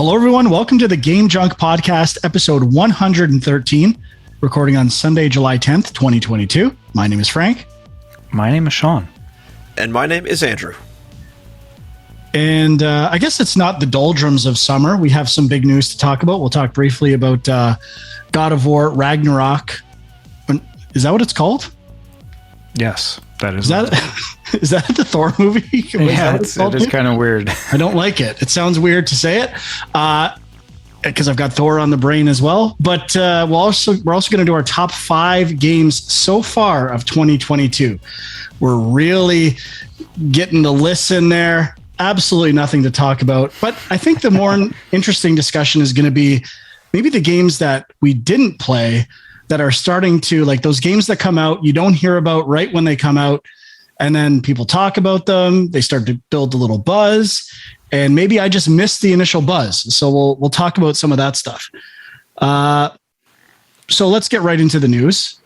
Hello, everyone. Welcome to the Game Junk Podcast, episode 113, recording on Sunday, July 10th, 2022. My name is Frank. My name is Sean. And my name is Andrew. And I guess it's not the doldrums of summer. We have some big news to talk about. We'll talk briefly about God of War, Ragnarok. Is that what it's called? Yes, that is. Is that the Thor movie? Yeah, it is kind of weird. I don't like it. It sounds weird to say it because I've got Thor on the brain as well. But we're also going to do our top 5 games so far of 2022. We're really getting the lists in there. Absolutely nothing to talk about. But I think the more interesting discussion is going to be maybe the games that we didn't play that are starting to, like those games that come out, you don't hear about right when they come out. And then people talk about them. They start to build a little buzz. And maybe I just missed the initial buzz. So we'll talk about some of that stuff. So let's get right into the news.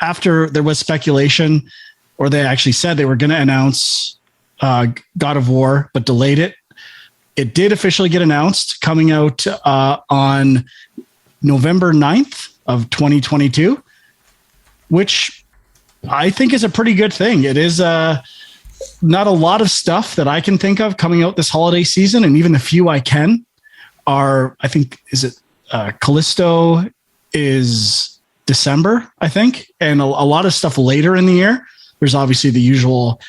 After there was speculation, or they actually said they were going to announce God of War, but delayed it. It did officially get announced, coming out on November 9th of 2022, which I think is a pretty good thing. It is not a lot of stuff that I can think of coming out this holiday season, and even the few I can are, I think, Callisto is December, I think, and a lot of stuff later in the year. There's obviously the usual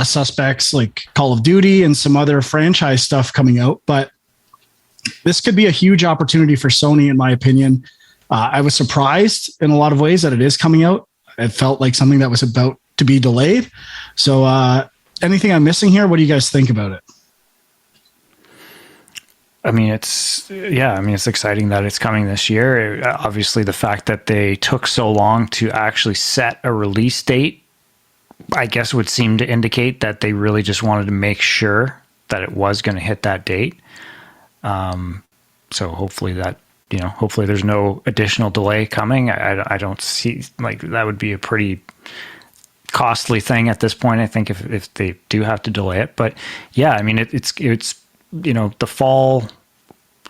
suspects like Call of Duty and some other franchise stuff coming out, but this could be a huge opportunity for Sony, in my opinion. I was surprised in a lot of ways that it is coming out. It felt like something that was about to be delayed. So anything I'm missing here? What do you guys think about it? I mean, it's exciting that it's coming this year. Obviously, the fact that they took so long to actually set a release date, I guess, would seem to indicate that they really just wanted to make sure that it was going to hit that date. So hopefully hopefully there's no additional delay coming. I don't see, like, that would be a pretty costly thing at this point, I think, if they do have to delay it. But yeah, I mean, it's the fall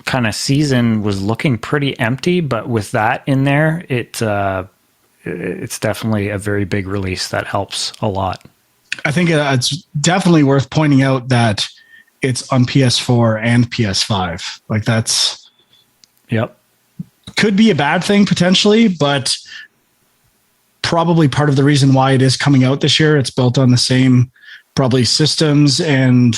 kind of season was looking pretty empty, but with that in there, it's definitely a very big release that helps a lot. I think it's definitely worth pointing out that it's on PS4 and PS5. Like, that's, yep, could be a bad thing potentially, but probably part of the reason why it is coming out this year. It's built on the same probably systems and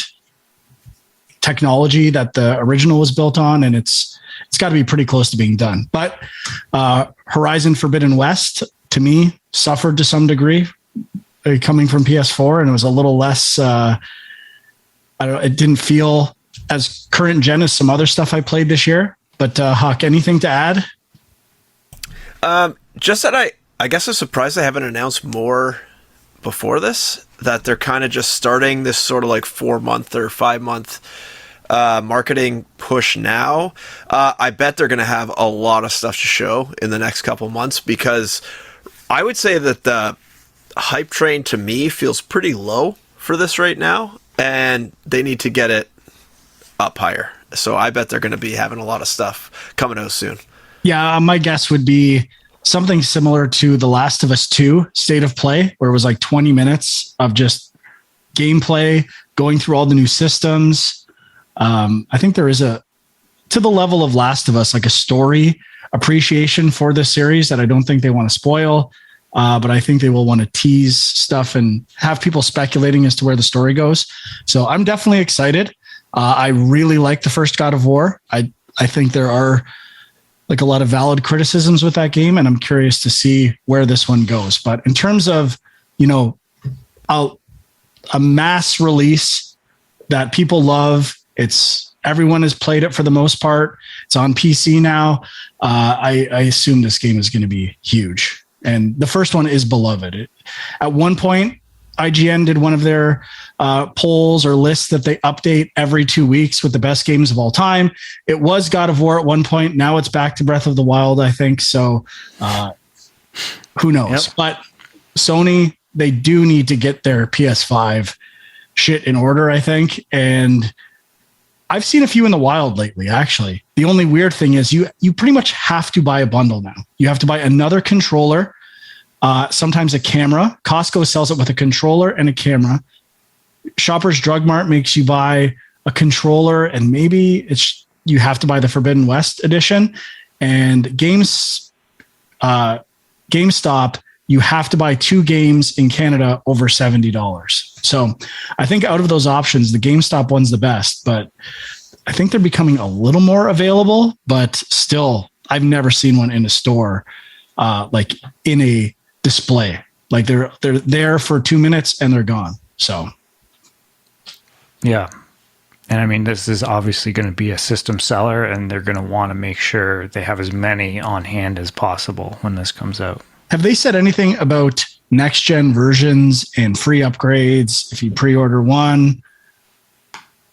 technology that the original was built on, and it's got to be pretty close to being done. But Horizon Forbidden West, to me, suffered to some degree coming from PS4, and it was a little less. It didn't feel as current gen as some other stuff I played this year. But Huck, anything to add? Just that I guess I'm surprised they haven't announced more before this, that they're kind of just starting this sort of like 4-month or 5-month marketing push now. I bet they're going to have a lot of stuff to show in the next couple months, because I would say that the hype train to me feels pretty low for this right now, and they need to get it up higher. So I bet they're going to be having a lot of stuff coming out soon. Yeah, my guess would be something similar to The Last of Us 2 State of Play, where it was like 20 minutes of just gameplay, going through all the new systems. I think there is to the level of Last of Us, like a story appreciation for this series that I don't think they want to spoil. But I think they will want to tease stuff and have people speculating as to where the story goes. So I'm definitely excited. I really like the first God of War. I think there are like a lot of valid criticisms with that game, and I'm curious to see where this one goes. But in terms of, a mass release that people love, everyone has played it for the most part. It's on PC now. I assume this game is going to be huge. And the first one is beloved. At one point, IGN did one of their polls or lists that they update every 2 weeks with the best games of all time. It was God of War at one point. Now it's back to Breath of the Wild, I think. So who knows? Yep. But Sony, they do need to get their PS5 shit in order, I think. And I've seen a few in the wild lately, actually. The only weird thing is you pretty much have to buy a bundle now. You have to buy another controller, sometimes a camera. Costco sells it with a controller and a camera. Shoppers Drug Mart makes you buy a controller, and maybe you have to buy the Forbidden West edition. And GameStop, you have to buy 2 games in Canada over $70. So I think out of those options, the GameStop one's the best, but I think they're becoming a little more available, but still, I've never seen one in a store, like in a display. Like they're there for 2 minutes and they're gone. So. Yeah. And I mean, this is obviously going to be a system seller, and they're going to want to make sure they have as many on hand as possible when this comes out. Have they said anything about next gen versions and free upgrades if you pre-order one?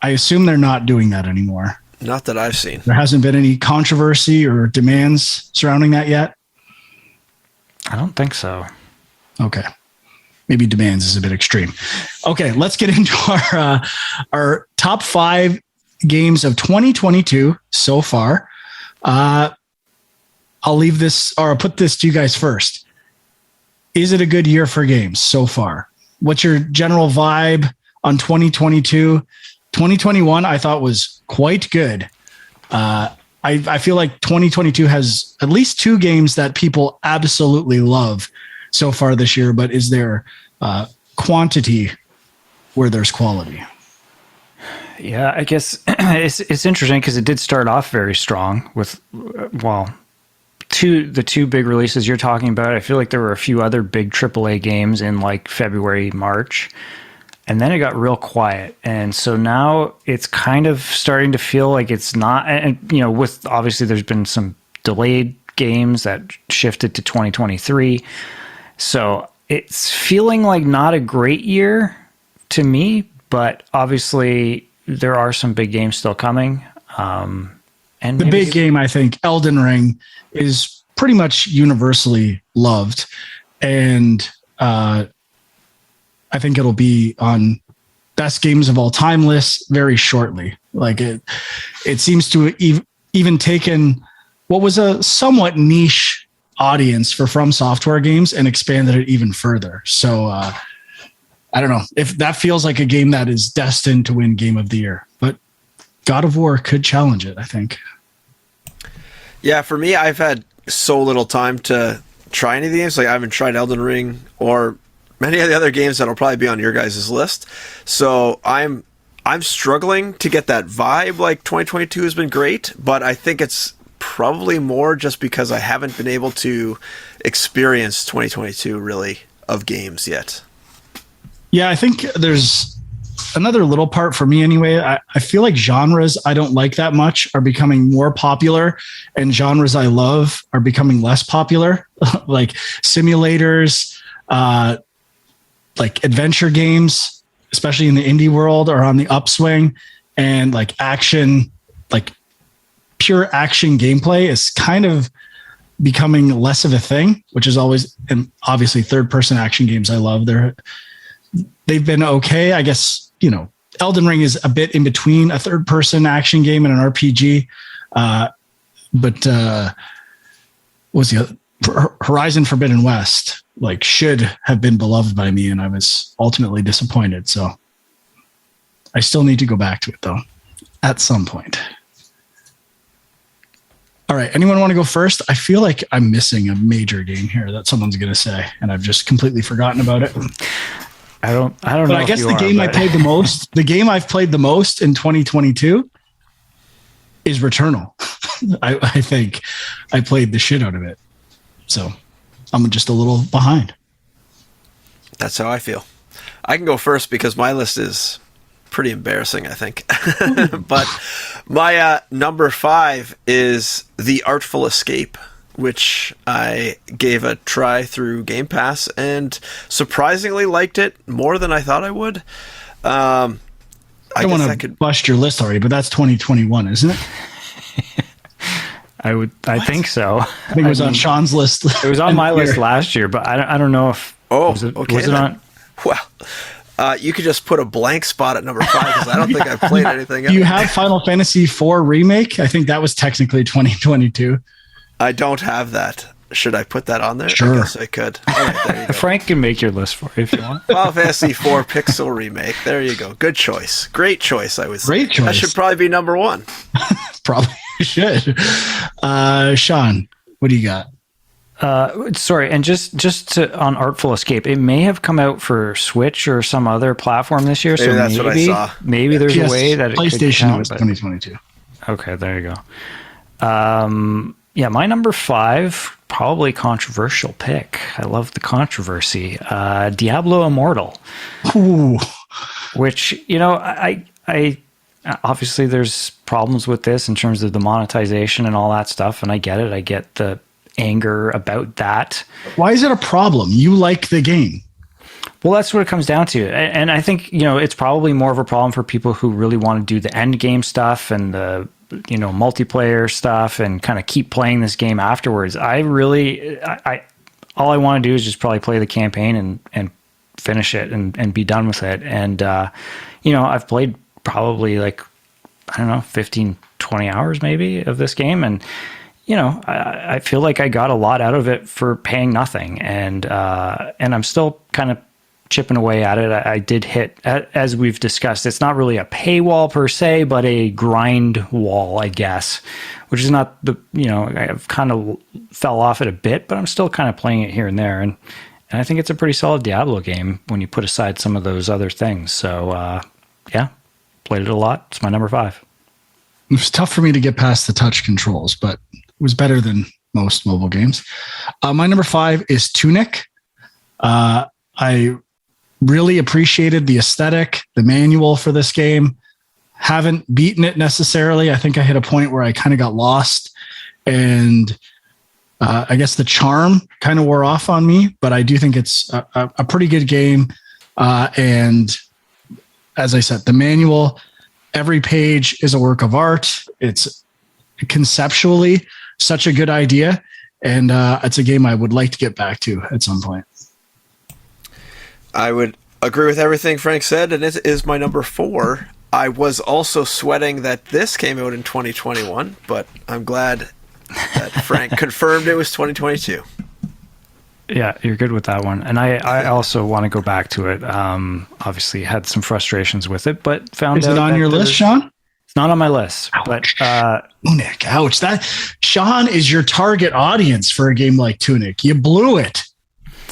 I assume they're not doing that anymore. Not that I've seen. There hasn't been any controversy or demands surrounding that yet? I don't think so. Okay. Maybe demands is a bit extreme. Okay, let's get into our top 5 games of 2022 so far. I'll leave this, or I'll put this to you guys first. Is it a good year for games so far? What's your general vibe on 2022? 2021, I thought was quite good. I feel like 2022 has at least 2 games that people absolutely love so far this year, but is there quantity where there's quality? Yeah, I guess it's interesting because it did start off very strong with, the 2 big releases you're talking about. I feel like there were a few other big AAA games in like February, March, and then it got real quiet. And so now it's kind of starting to feel like it's not, and with obviously there's been some delayed games that shifted to 2023. So it's feeling like not a great year to me, but obviously there are some big games still coming. And the big game, I think, Elden Ring, is pretty much universally loved. And I think it'll be on best games of all time lists very shortly. Like it seems to even taken what was a somewhat niche audience for From Software games and expanded it even further. So I don't know if that feels like a game that is destined to win Game of the Year, but God of War could challenge it, I think. Yeah, for me, I've had so little time to try any of the games. Like I haven't tried Elden Ring or many of the other games that'll probably be on your guys' list. So I'm struggling to get that vibe. Like 2022 has been great, but I think it's probably more just because I haven't been able to experience 2022 really of games yet. Yeah, I think there's another little part for me anyway. I feel like genres I don't like that much are becoming more popular, and genres I love are becoming less popular. Like simulators, like adventure games, especially in the indie world, are on the upswing, and like action, like pure action gameplay is kind of becoming less of a thing, which is always, and obviously third person action games I love. They've been okay. I guess, Elden Ring is a bit in between a third person action game and an RPG. But was the Horizon Forbidden West should have been beloved by me, and I was ultimately disappointed. So I still need to go back to it though at some point. All right. Anyone want to go first? I feel like I'm missing a major game here that someone's going to say, and I've just completely forgotten about it. I don't know. But I guess the game I played the most, the game I've played the most in 2022 is Returnal. I think I played the shit out of it. So I'm just a little behind. That's how I feel. I can go first because my list is pretty embarrassing, I think. But my number 5 is The Artful Escape, which I gave a try through Game Pass and surprisingly liked it more than I thought I would. I don't want to bust your list already, but that's 2021, isn't it? I think so. I think it was on Sean's list. It was on my list last year, but I don't know if was it on. Well, You could just put a blank spot at number 5 because I don't think I've played anything else. Do you have Final Fantasy IV Remake? I think that was technically 2022. I don't have that. Should I put that on there? Sure. I guess I could. All right, there you go. Frank can make your list for you if you want. Final Fantasy IV Pixel Remake. There you go. Good choice. Great choice, I would say. Great choice. That should probably be number 1. Probably should. Sean, what do you got? Sorry, and just to, on Artful Escape, it may have come out for Switch or some other platform this year. Maybe so that's what I saw. Maybe there's a way that PlayStation it was could 2022. Okay, there you go. Yeah, my number 5, probably controversial pick. I love the controversy. Diablo Immortal. Ooh. Which, I obviously there's problems with this in terms of the monetization and all that stuff, and I get it. I get the anger about that. Why is it a problem? You like the game. Well, that's what it comes down to. And I think, it's probably more of a problem for people who really want to do the end game stuff and the, multiplayer stuff and kind of keep playing this game afterwards. All I want to do is just probably play the campaign and finish it and be done with it. And, I've played probably 15, 20 hours maybe of this game. And, I feel like I got a lot out of it for paying nothing, and I'm still kind of chipping away at it. I did hit, as we've discussed, it's not really a paywall per se, but a grind wall, I guess, which is not I've kind of fell off it a bit, but I'm still kind of playing it here and there, and I think it's a pretty solid Diablo game when you put aside some of those other things. So yeah, played it a lot. It's my number 5. It was tough for me to get past the touch controls, but it was better than most mobile games. My number 5 is Tunic. I really appreciated the aesthetic, the manual for this game. Haven't beaten it necessarily. I think I hit a point where I kind of got lost, and I guess the charm kind of wore off on me, but I do think it's a pretty good game. And as I said, the manual, every page is a work of art. It's conceptually such a good idea, and it's a game I would like to get back to at some point. I would agree with everything Frank said, and it is my number 4. I was also sweating that this came out in 2021, but I'm glad that Frank confirmed it was 2022. Yeah, you're good with that one. And I also want to go back to it. Obviously had some frustrations with it, but found out. Is it on your list, Sean? It's not on my list. Ouch. But Tunic, ouch. That Sean is your target audience for a game like Tunic. You blew it.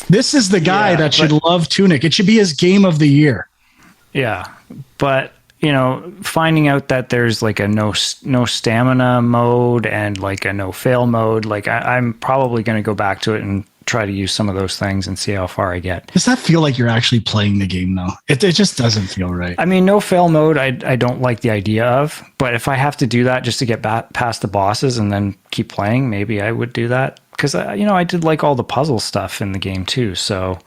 This is the guy that should love Tunic. It should be his game of the year. Yeah, but finding out that there's like a no stamina mode and like a no fail mode, like I'm probably going to go back to it and try to use some of those things and see how far I get. Does that feel like you're actually playing the game though? It just doesn't feel right. I mean, no fail mode, I don't like the idea of, but if I have to do that just to get past the bosses and then keep playing, maybe I would do that. Because, I did like all the puzzle stuff in the game too. So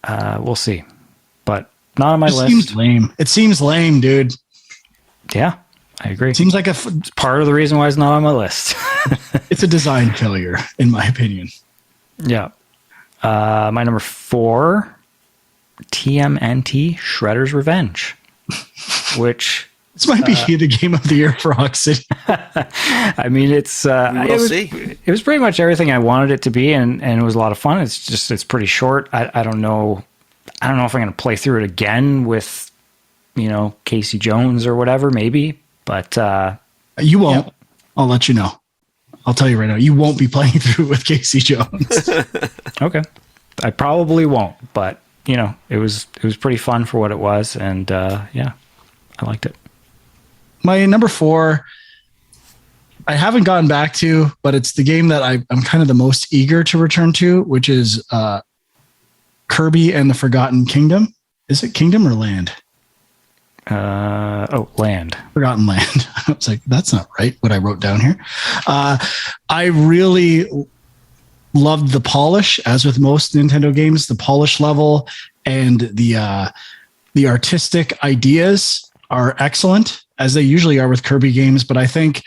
we'll see. But not on my list. Seems lame. It seems lame, dude. Yeah, I agree. It seems like it's part of the reason why it's not on my list. It's a design failure, in my opinion. Yeah. My number 4, TMNT Shredder's Revenge, which... This might be the game of the year for Rock City. I mean, it's we'll see. It was pretty much everything I wanted it to be, and it was a lot of fun. It's pretty short. I don't know if I'm going to play through it again with, Casey Jones or whatever, maybe. But you won't. Yeah. I'll let you know. I'll tell you right now. You won't be playing through with Casey Jones. Okay, I probably won't. But it was pretty fun for what it was, and yeah, I liked it. My number 4, I haven't gotten back to, but it's the game that I'm kind of the most eager to return to, which is Kirby and the Forgotten Kingdom. Is it Kingdom or Land? Land. Forgotten Land. I was like, that's not right, what I wrote down here. I really loved the polish, as with most Nintendo games, the polish level and the artistic ideas are excellent, as they usually are with Kirby games. But I think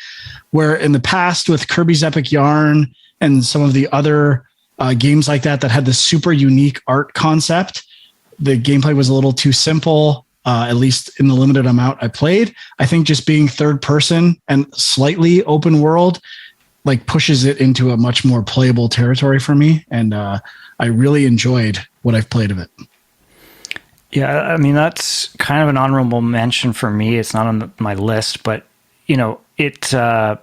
where in the past with Kirby's Epic Yarn and some of the other games like that had this super unique art concept, the gameplay was a little too simple, at least in the limited amount I played. I think just being third person and slightly open world like pushes it into a much more playable territory for me. And I really enjoyed what I've played of it. Yeah, I mean, that's kind of an honorable mention for me. It's not on my list, but you know, I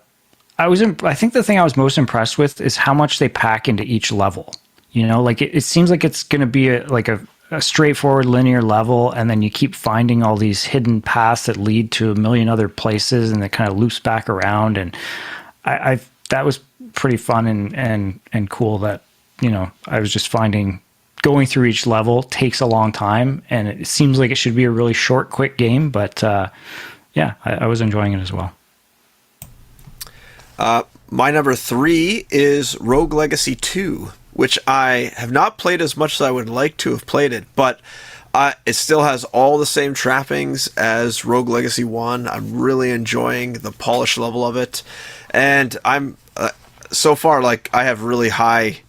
think the thing I was most impressed with is how much they pack into each level. You know, like it seems like it's going to be a straightforward linear level, and then you keep finding all these hidden paths that lead to a million other places, and it kind of loops back around. And I that was pretty fun and cool. That, you know, I was just finding going through each level takes a long time, and it seems like it should be a really short, quick game. But yeah, I was enjoying it as well. My number 3 is Rogue Legacy 2, which I have not played as much as I would like to have played it, but it still has all the same trappings as Rogue Legacy 1. I'm really enjoying the polish level of it, and I'm so far, like, I have really high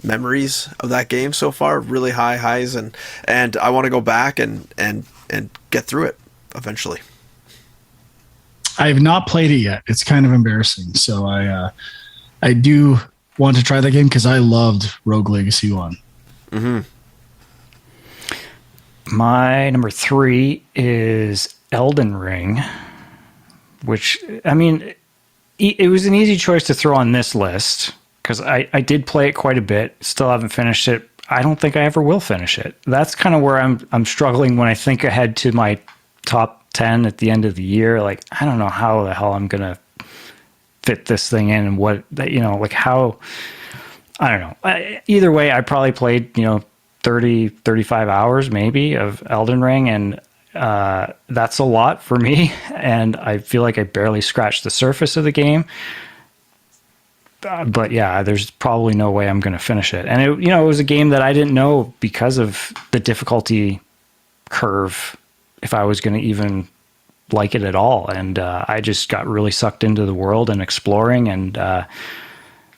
memories of that game so far, really high highs, and I want to go back and get through it eventually. I have not played it yet. It's kind of embarrassing. So I do want to try that game because I loved Rogue Legacy 1. Mm-hmm. My number 3 is Elden Ring, which, I mean, it was an easy choice to throw on this list because I did play it quite a bit. Still haven't finished it. I don't think I ever will finish it. That's kind of where I'm struggling when I think ahead to my top 10 at the end of the year. Like, I don't know how the hell I'm gonna fit this thing in, and what, you know, like how, I don't know. Either way, I probably played, you know, 35 hours maybe of Elden Ring, and that's a lot for me, and I feel like I barely scratched the surface of the game. But yeah, there's probably no way I'm going to finish it. And it, you know, it was a game that I didn't know because of the difficulty curve if I was going to even like it at all. And I just got really sucked into the world and exploring. And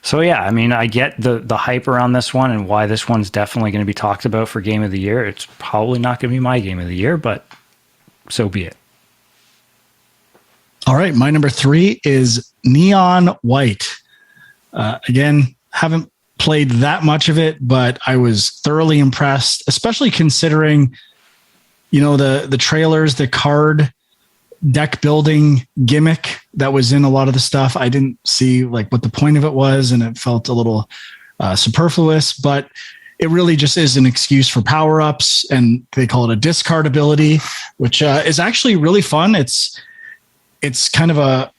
so yeah, I mean, I get the hype around this one and why this one's definitely going to be talked about for Game of the Year. It's probably not going to be my Game of the Year, but so be it. All right, my number 3 is Neon White. Again, haven't played that much of it, but I was thoroughly impressed, especially considering, you know, the trailers, the card deck building gimmick that was in a lot of the stuff. I didn't see like what the point of it was, and it felt a little superfluous, but it really just is an excuse for power-ups, and they call it a discard ability, which is actually really fun. It's kind of a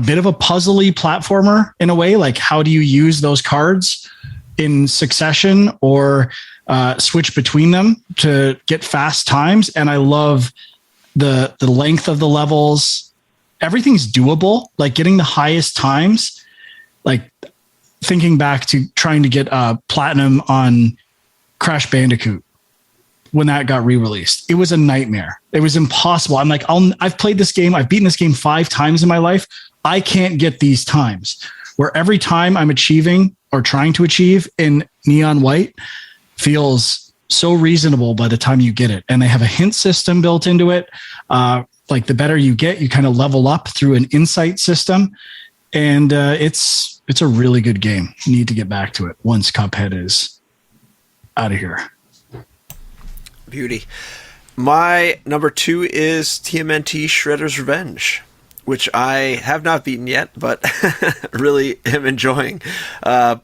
bit of a puzzly platformer in a way. Like, how do you use those cards in succession or switch between them to get fast times? And I love the length of the levels. Everything's doable. Like getting the highest times, like thinking back to trying to get platinum on Crash Bandicoot when that got re-released. It was a nightmare. It was impossible. I'm like, I've played this game. I've beaten this game 5 times in my life. I can't get these times. Where every time I'm achieving or trying to achieve in Neon White feels so reasonable by the time you get it. And they have a hint system built into it. Like the better you get, you kind of level up through an insight system. And it's a really good game. You need to get back to it once Cuphead is out of here. Beauty. My number 2 is TMNT Shredder's Revenge, which I have not beaten yet, but really am enjoying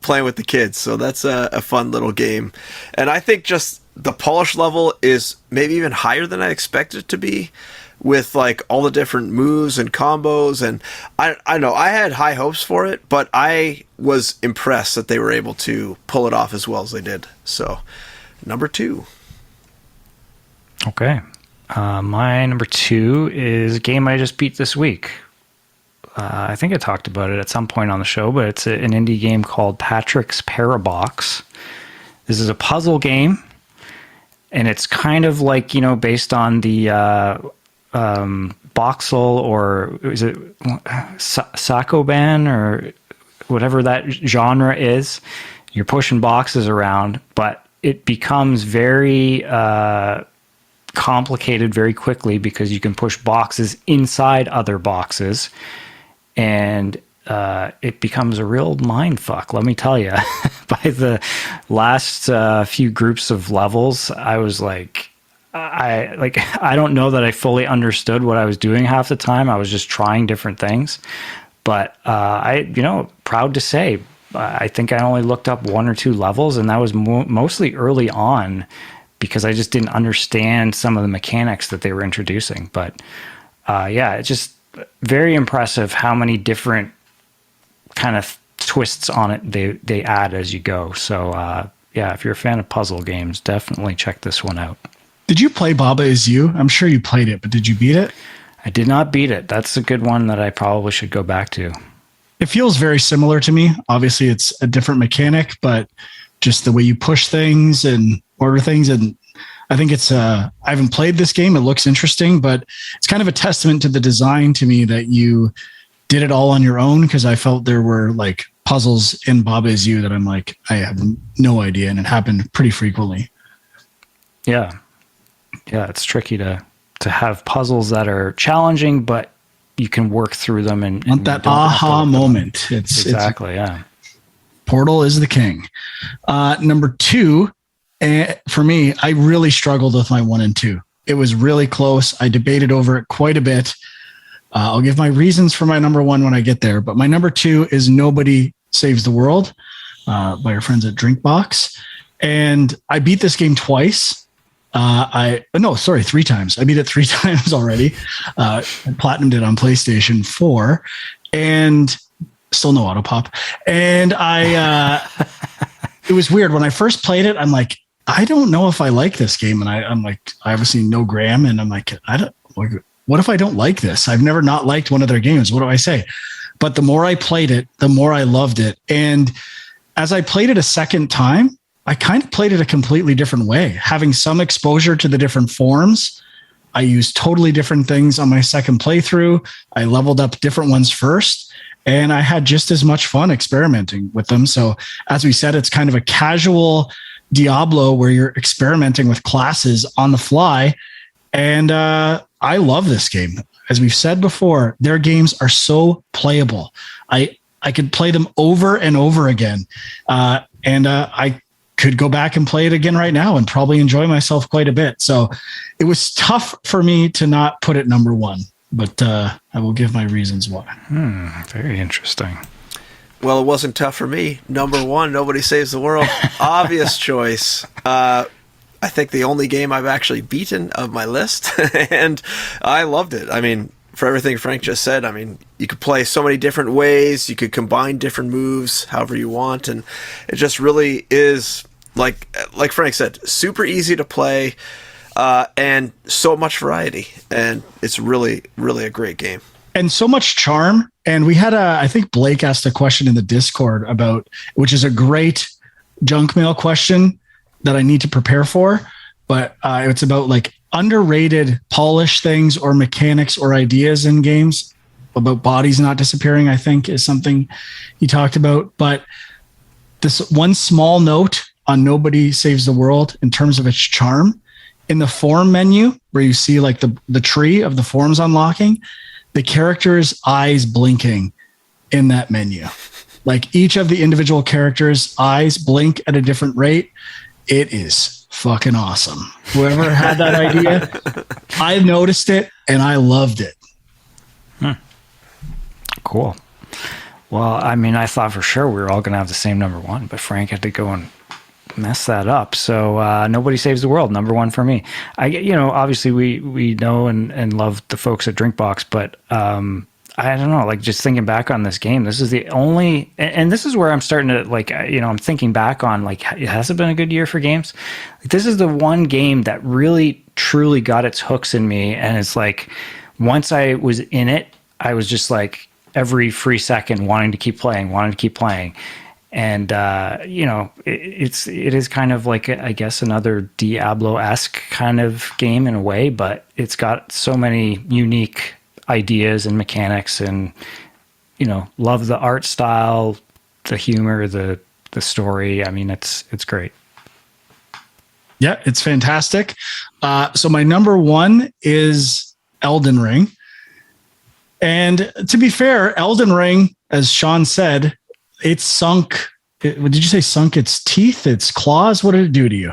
playing with the kids. So that's a fun little game. And I think just the polish level is maybe even higher than I expected it to be, with like all the different moves and combos. And I know I had high hopes for it, but I was impressed that they were able to pull it off as well as they did. So number 2. Okay. My number 2 is a game I just beat this week. I think I talked about it at some point on the show, but it's an indie game called Patrick's Parabox. This is a puzzle game, and it's kind of like, you know, based on the Boxel, or is it Sakoban, or whatever that genre is. You're pushing boxes around, but it becomes very complicated very quickly because you can push boxes inside other boxes, and it becomes a real mind fuck, let me tell you. By the last few groups of levels, I was like, I don't know that I fully understood what I was doing half the time. I was just trying different things, but proud to say, I think I only looked up 1 or 2 levels, and that was mostly early on because I just didn't understand some of the mechanics that they were introducing. But it's just very impressive how many different kind of twists on it they add as you go. So if you're a fan of puzzle games, definitely check this one out. Did you play Baba Is You? I'm sure you played it, but did you beat it? I did not beat it. That's a good one that I probably should go back to. It feels very similar to me. Obviously, it's a different mechanic, but just the way you push things and order things. And I think I haven't played this game. It looks interesting, but it's kind of a testament to the design to me that you did it all on your own, because I felt there were like puzzles in Baba Is You that I'm like, I have no idea. And it happened pretty frequently. Yeah. Yeah, it's tricky to have puzzles that are challenging, but you can work through them and want that aha moment. Exactly. Yeah. Portal is the king. Number 2, for me, I really struggled with my 1 and 2. It was really close. I debated over it quite a bit. I'll give my reasons for my number 1 when I get there, but my number 2 is Nobody Saves the World by our friends at Drinkbox. And I beat this game twice. 3 times. I beat it 3 times already. Platinumed it on PlayStation 4 and still no auto pop. And it was weird. When I first played it, I'm like, I don't know if I like this game. And I'm like, I obviously know Graham, and I'm like, what if I don't like this? I've never not liked one of their games. What do I say? But the more I played it, the more I loved it. And as I played it a second time, I kind of played it a completely different way, having some exposure to the different forms. I used totally different things on my second playthrough. I leveled up different ones first, and I had just as much fun experimenting with them. So as we said, it's kind of a casual Diablo where you're experimenting with classes on the fly. And I love this game. As we've said before, their games are so playable. I could play them over and over again. I could go back and play it again right now and probably enjoy myself quite a bit. So it was tough for me to not put it number 1, but I will give my reasons why. Very interesting. Well, it wasn't tough for me. Number 1, Nobody Saves the World. Obvious choice. I think the only game I've actually beaten of my list, and I loved it. I mean, for everything Frank just said, I mean, you could play so many different ways. You could combine different moves however you want, and it just really is, like Frank said, super easy to play, and so much variety. And it's really, really a great game. And so much charm. And we had I think Blake asked a question in the Discord about, which is a great junk mail question that I need to prepare for, but it's about like underrated polish things or mechanics or ideas in games. About bodies not disappearing, I think, is something he talked about. But this one small note on Nobody Saves the World in terms of its charm, in the form menu where you see like the tree of the forms unlocking, the character's eyes blinking in that menu. Like each of the individual characters' eyes blink at a different rate. It is fucking awesome. Whoever had that idea, I noticed it and I loved it. Cool. Well, I mean, I thought for sure we were all going to have the same number 1, but Frank had to go and mess that up. So Nobody Saves the World, number 1 for me. Obviously we know and love the folks at Drinkbox, but I don't know, like just thinking back on this game, this is the only, and this is where I'm starting to like, I'm thinking back on like, has it been a good year for games? Like, this is the one game that really truly got its hooks in me. And it's like, once I was in it, I was just like every free second wanting to keep playing. And, it is kind of like, I guess, another Diablo-esque kind of game in a way, but it's got so many unique ideas and mechanics, and, love the art style, the humor, the story. I mean, it's great. Yeah, it's fantastic. So my number one is Elden Ring. And to be fair, Elden Ring, as Sean said, it sunk. Did you say sunk its teeth, its claws? What did it do to you?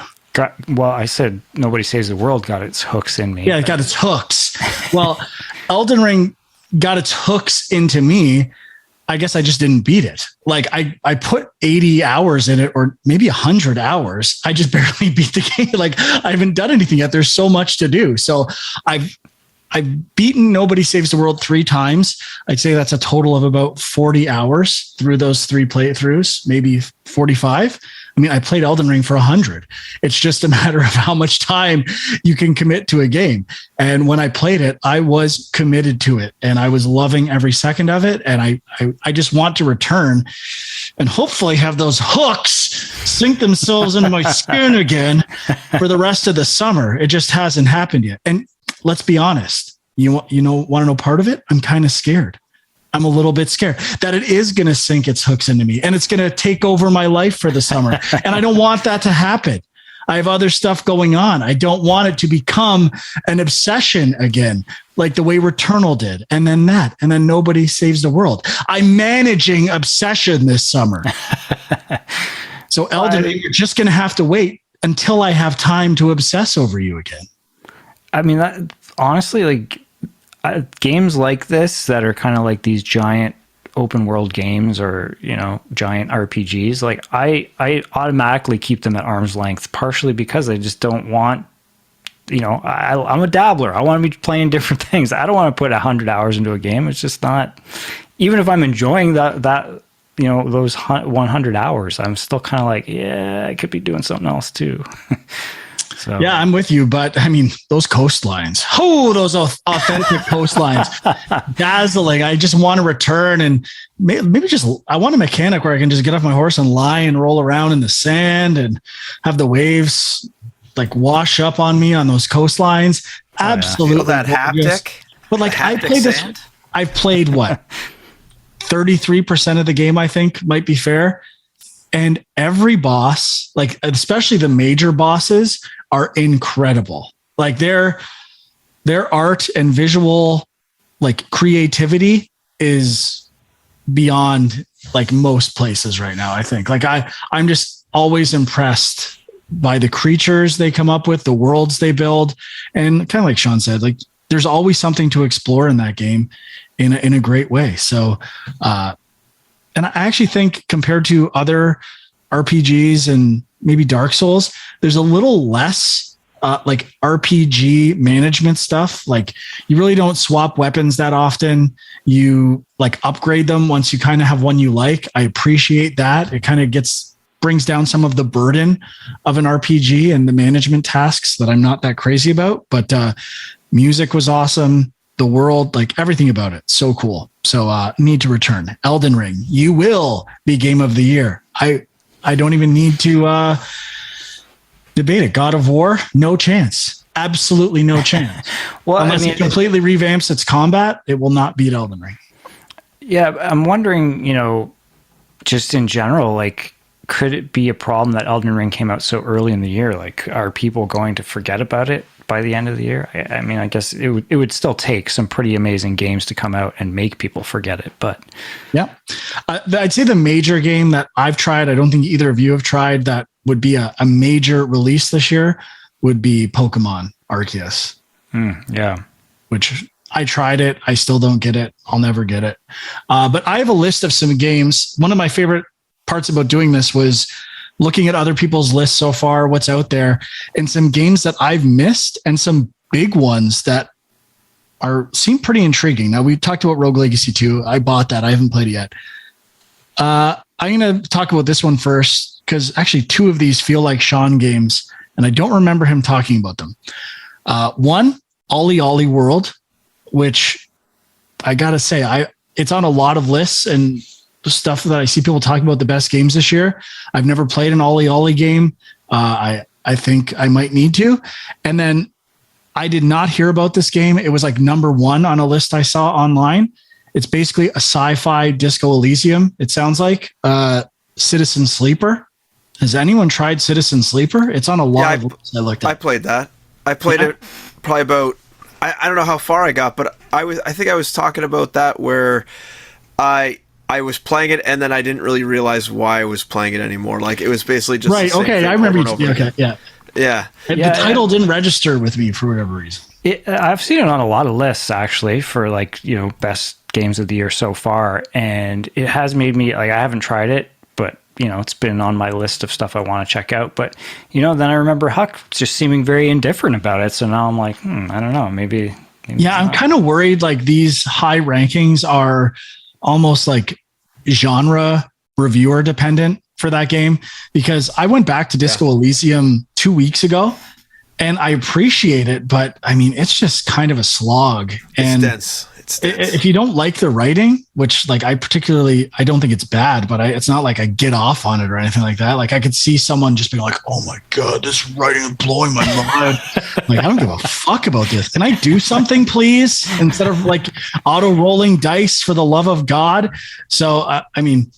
Well, I said Nobody Saves the World got its hooks in me. Yeah, it got its hooks. Well, Elden Ring got its hooks into me. I guess I just didn't beat it. Like I put 80 hours in it, or maybe 100 hours. I just barely beat the game. Like I haven't done anything yet. There's so much to do. So I've beaten Nobody Saves the World 3 times. I'd say that's a total of about 40 hours through those 3 playthroughs, maybe 45. I mean, I played Elden Ring for 100. It's just a matter of how much time you can commit to a game. And when I played it, I was committed to it and I was loving every second of it. And I just want to return and hopefully have those hooks sink themselves into my skin again for the rest of the summer. It just hasn't happened yet. And let's be honest, want to know part of it? I'm kind of scared. I'm a little bit scared that it is going to sink its hooks into me and it's going to take over my life for the summer. And I don't want that to happen. I have other stuff going on. I don't want it to become an obsession again, like the way Returnal did. And then Nobody Saves the World. I'm managing obsession this summer. So Elden Ring, you're just going to have to wait until I have time to obsess over you again. I mean, honestly, like games like this that are kind of like these giant open world games or, giant RPGs, like I automatically keep them at arm's length, partially because I just don't want, I'm a dabbler. I want to be playing different things. I don't want to put 100 hours into a game. It's just not, even if I'm enjoying that, those 100 hours, I'm still kind of like, yeah, I could be doing something else too. So. Yeah, I'm with you, but I mean, those coastlines, those authentic coastlines, dazzling. I just want to return and maybe I want a mechanic where I can just get off my horse and lie and roll around in the sand and have the waves like wash up on me on those coastlines. Absolutely. Feel that haptic. But like I played this, I've played what? 33% of the game, I think might be fair. And every boss, like especially the major bosses, are incredible. Like their art and visual like creativity is beyond like most places right now. I think like I'm just always impressed by the creatures they come up with, the worlds they build, and kind of like Sean said, like there's always something to explore in that game in a great way. So, and I actually think compared to other RPGs and maybe Dark Souls, there's a little less like RPG management stuff. Like you really don't swap weapons that often. You like upgrade them once you kind of have one you like. I appreciate that. It kind of brings down some of the burden of an RPG and the management tasks that I'm not that crazy about. But music was awesome. The world, like everything about it, so cool. So need to return. Elden Ring, you will be game of the year. I don't even need to debate it. God of War, no chance. Absolutely no chance. Well, unless it completely revamps its combat, it will not beat Elden Ring. Yeah, I'm wondering, just in general, like, could it be a problem that Elden Ring came out so early in the year? Like, are people going to forget about it by the end of the year? I mean, I guess it would still take some pretty amazing games to come out and make people forget it. But yeah, I'd say the major game that I've tried, I don't think either of you have tried, that would be a major release this year would be Pokemon Arceus. Yeah. Which I tried it. I still don't get it. I'll never get it. But I have a list of some games. One of my favorite parts about doing this was looking at other people's lists so far, what's out there, and some games that I've missed and some big ones that seem pretty intriguing. Now, we talked about Rogue Legacy 2. I bought that. I haven't played it yet. I'm going to talk about this one first because actually 2 of these feel like Sean games, and I don't remember him talking about them. One, Ollie Ollie World, which I got to say, it's on a lot of lists and stuff that I see people talking about the best games this year. I've never played an Ollie Ollie game. I think I might need to. And then I did not hear about this game. It was like number 1 on a list I saw online. It's basically a sci-fi Disco Elysium. It sounds like Citizen Sleeper. Has anyone tried Citizen Sleeper? It's on a lot of lists I looked at. I played that. I played it probably about. I don't know how far I got, but I think I was talking about that where I was playing it and then I didn't really realize why I was playing it anymore. Like it was basically just right. Okay, I remember. Okay, yeah. Yeah. The title didn't register with me for whatever reason. I've seen it on a lot of lists actually for like, best games of the year so far. And it has made me like, I haven't tried it, but it's been on my list of stuff I want to check out. But, then I remember Huck just seeming very indifferent about it. So now I'm like, I don't know, maybe I'm kind of worried like these high rankings are almost like genre reviewer dependent for that game, because I went back to Disco Elysium 2 weeks ago and I appreciate it, but I mean, it's just kind of a slog. And it's dense. If you don't like the writing, which like I don't think it's bad, but it's not like I get off on it or anything like that. Like I could see someone just being like, oh my God, this writing is blowing my mind. Like, I don't give a fuck about this. Can I do something, please? Instead of like auto rolling dice, for the love of God. So, I mean,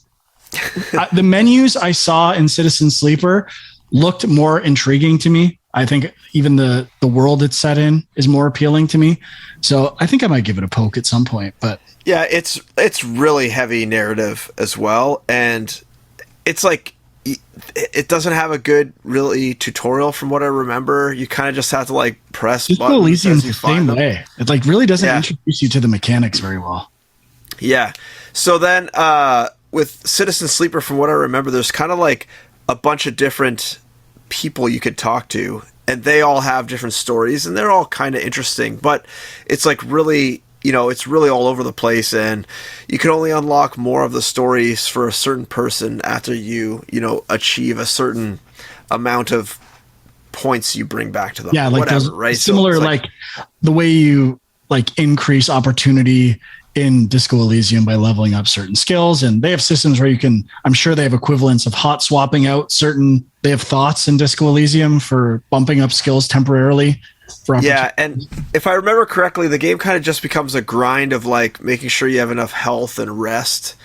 the menus I saw in Citizen Sleeper looked more intriguing to me. I think even the world it's set in is more appealing to me. So I think I might give it a poke at some point. But yeah, it's really heavy narrative as well, and it's like it doesn't have a good really tutorial from what I remember. You kind of just have to like press buttons. Elysium's the same way. It like really doesn't introduce you to the mechanics very well. Yeah. So then with Citizen Sleeper, from what I remember, there's kind of like a bunch of different people you could talk to, and they all have different stories, and they're all kind of interesting, but it's like really, it's really all over the place, and you can only unlock more of the stories for a certain person after you achieve a certain amount of points you bring back to them. Yeah, like whatever, right? Similar, so like the way you like increase opportunity in Disco Elysium by leveling up certain skills, and they have systems where you can, I'm sure they have equivalents of hot swapping out they have thoughts in Disco Elysium for bumping up skills temporarily. Yeah, and if I remember correctly, the game kind of just becomes a grind of like making sure you have enough health and rest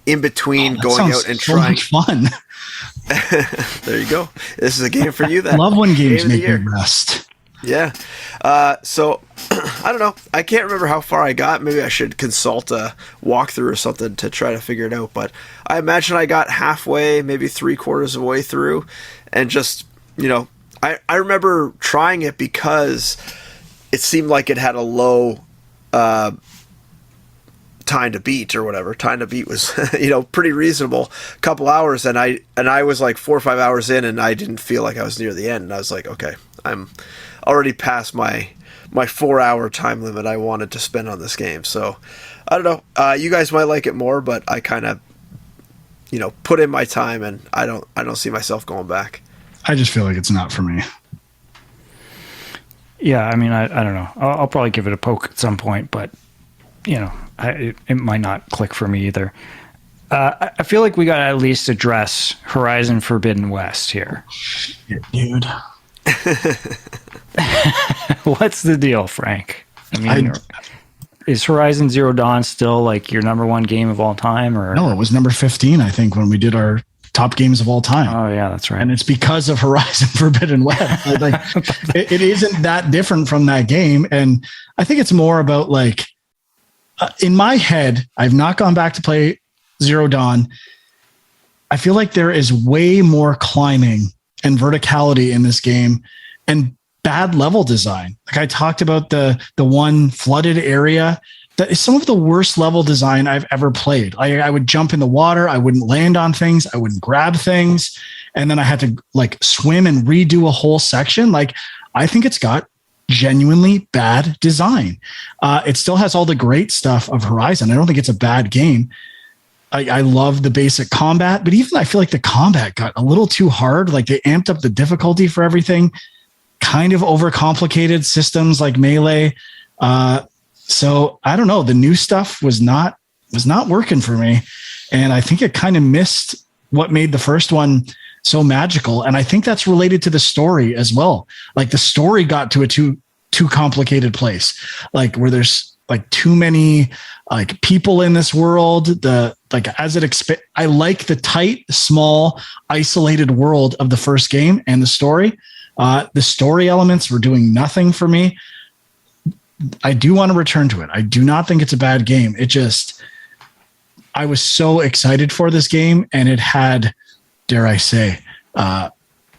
in between going out and trying. So much fun. There you go. This is a game for you then. I love when games make me rest. Yeah. So I don't know. I can't remember how far I got. Maybe I should consult a walkthrough or something to try to figure it out. But I imagine I got halfway, maybe 3/4 of the way through, and just, I remember trying it because it seemed like it had a low time to beat or whatever. Time to beat was, pretty reasonable. A couple hours, and I was like 4 or 5 hours in, and I didn't feel like I was near the end. And I was like, okay, I'm already past my 4-hour time limit I wanted to spend on this game. So I don't know. You guys might like it more, but I kind of, put in my time, and I don't see myself going back. I just feel like it's not for me. Yeah, I mean, I don't know. I'll probably give it a poke at some point, but it might not click for me either. I feel like we got to at least address Horizon Forbidden West here. Dude. What's the deal, Frank? I mean, is Horizon Zero Dawn still like your number one game of all time? Or no, it was number 15, I think, when we did our top games of all time. Oh yeah, that's right. And it's because of Horizon Forbidden West. Like, it isn't that different from that game, and I think it's more about like in my head. I've not gone back to play Zero Dawn. I feel like there is way more climbing and verticality in this game, and bad level design. Like I talked about the one flooded area. That is some of the worst level design I've ever played. I would jump in the water. I wouldn't land on things. I wouldn't grab things. And then I had to like swim and redo a whole section. Like, I think it's got genuinely bad design. It still has all the great stuff of Horizon. I don't think it's a bad game. I love the basic combat, but even I feel like the combat got a little too hard. Like they amped up the difficulty for everything, kind of overcomplicated systems like Melee. So I don't know. The new stuff was not working for me. And I think it kind of missed what made the first one so magical. And I think that's related to the story as well. Like the story got to a too complicated place, like where there's like too many like people in this world. I like the tight, small, isolated world of the first game and the story. The story elements were doing nothing for me. I do want to return to it. I do not think it's a bad game. I was so excited for this game, and it had, dare I say,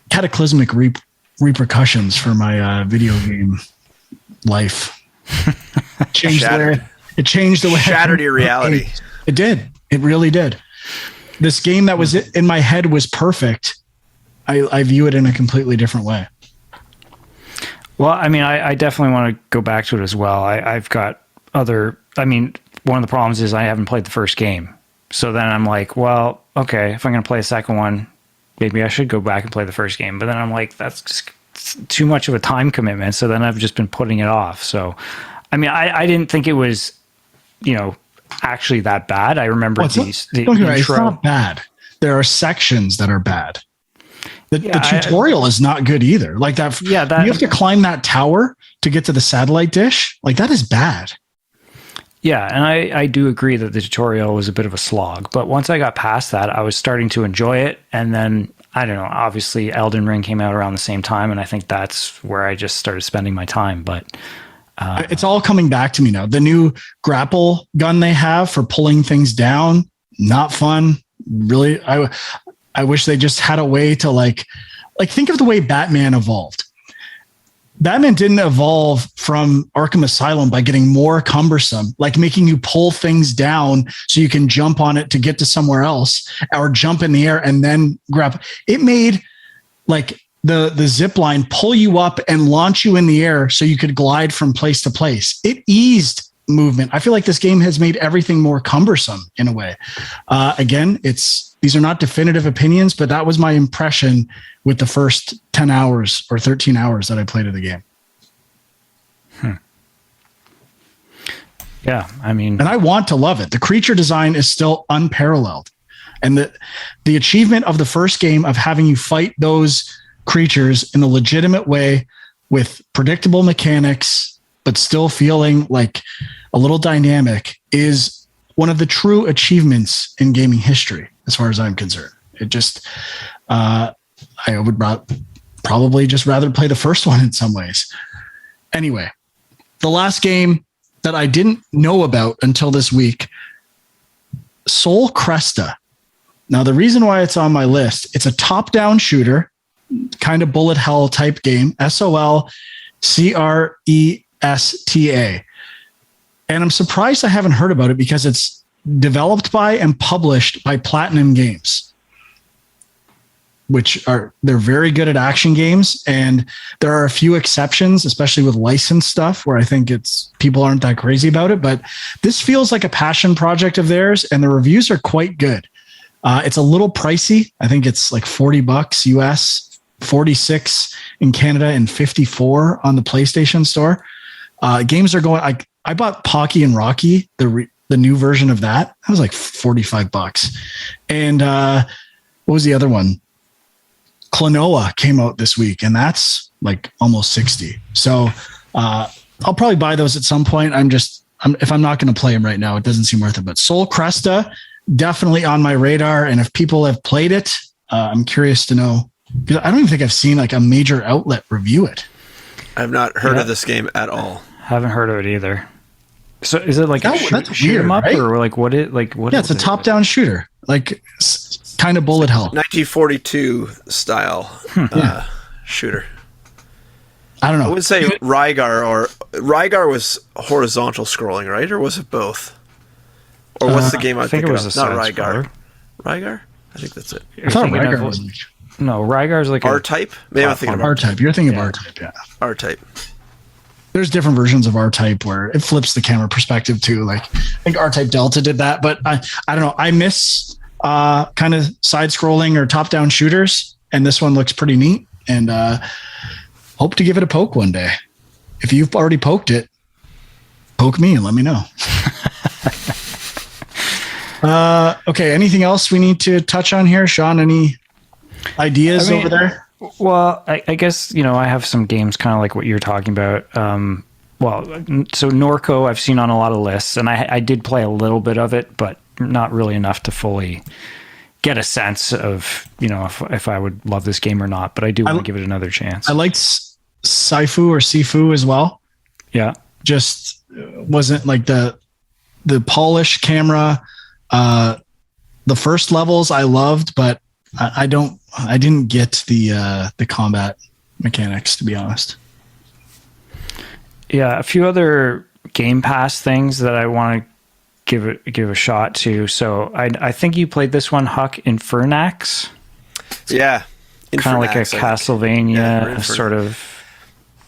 cataclysmic repercussions for my video game life. It changed the way shattered your reality. It did. It really did. This game that was in my head was perfect. I view it in a completely different way. Well, I mean, I definitely want to go back to it as well. I've got one of the problems is I haven't played the first game. So then I'm like, well, okay, if I'm going to play a second one, maybe I should go back and play the first game. But then I'm like, that's just too much of a time commitment. So then I've just been putting it off. So, I mean, I didn't think it was, actually that bad. I remember the intro. It's not bad. There are sections that are bad. The tutorial is not good either. Like that. Yeah, you have to climb that tower to get to the satellite dish. Like that is bad. Yeah, and I do agree that the tutorial was a bit of a slog. But once I got past that, I was starting to enjoy it. And then, I don't know, obviously Elden Ring came out around the same time. And I think that's where I just started spending my time. But it's all coming back to me now. The new grapple gun they have for pulling things down, not fun. Really, I wish they just had a way to like think of the way Batman evolved. Batman didn't evolve from Arkham Asylum by getting more cumbersome, like making you pull things down so you can jump on it to get to somewhere else or jump in the air and then grab. It made like the zip line pull you up and launch you in the air so you could glide from place to place. It eased movement. I feel like this game has made everything more cumbersome in a way. Again, these are not definitive opinions, but that was my impression with the first 10 hours or 13 hours that I played of the game. Yeah, I mean... And I want to love it. The creature design is still unparalleled. And the achievement of the first game of having you fight those creatures in a legitimate way with predictable mechanics, but still feeling like a little dynamic is one of the true achievements in gaming history, as far as I'm concerned. It just, I would probably just rather play the first one in some ways. Anyway, the last game that I didn't know about until this week, Sol Cresta. Now, the reason why it's on my list, it's a top-down shooter, kind of bullet hell type game, SOLCRESTA. And I'm surprised I haven't heard about it because it's developed by and published by Platinum Games, they're very good at action games. And there are a few exceptions, especially with licensed stuff where I think people aren't that crazy about it, but this feels like a passion project of theirs and the reviews are quite good. It's a little pricey. I think it's like $40 US, 46 in Canada and 54 on the PlayStation Store. Games are going, I bought Pocky and Rocky, the new version of that. That was like $45. And what was the other one? Klonoa came out this week, and that's like almost 60. So I'll probably buy those at some point. If I'm not going to play them right now, it doesn't seem worth it. But Sol Cresta, definitely on my radar. And if people have played it, I'm curious to know, because I don't even think I've seen like a major outlet review it. I've not heard of this game at all. Haven't heard of it either. So is it like that's shoot 'em up, right? or like what? Yeah, it's a top-down shooter, like kind of bullet hell, 1942 style shooter. I don't know. I would say Rygar was horizontal scrolling, right? Or was it both? Or what's the game I'm thinking of? Not Rygar. Rygar? I think that's it. I thought Rygar was no, Rygar's like R-Type? Maybe I'm thinking of R-Type. You're thinking of R-Type, yeah. R-Type. There's different versions of R-Type where it flips the camera perspective too. Like I think R-Type Delta did that, but I don't know. I miss kind of side-scrolling or top-down shooters, and this one looks pretty neat. And hope to give it a poke one day. If you've already poked it, poke me and let me know. Okay, anything else we need to touch on here, Sean? Any ideas over there? Well, I guess, I have some games kind of like what you're talking about. well, so Norco I've seen on a lot of lists, and I did play a little bit of it, but not really enough to fully get a sense of, if I would love this game or not. But I do want to give it another chance. I liked Sifu or Sifu as well. Yeah. Just wasn't like the polished camera. The first levels I loved, but I didn't get the combat mechanics, to be honest. Yeah, a few other Game Pass things that I want to give a shot to. So I think you played this one, Huck, Infernax. Yeah, kind of like a Castlevania sort of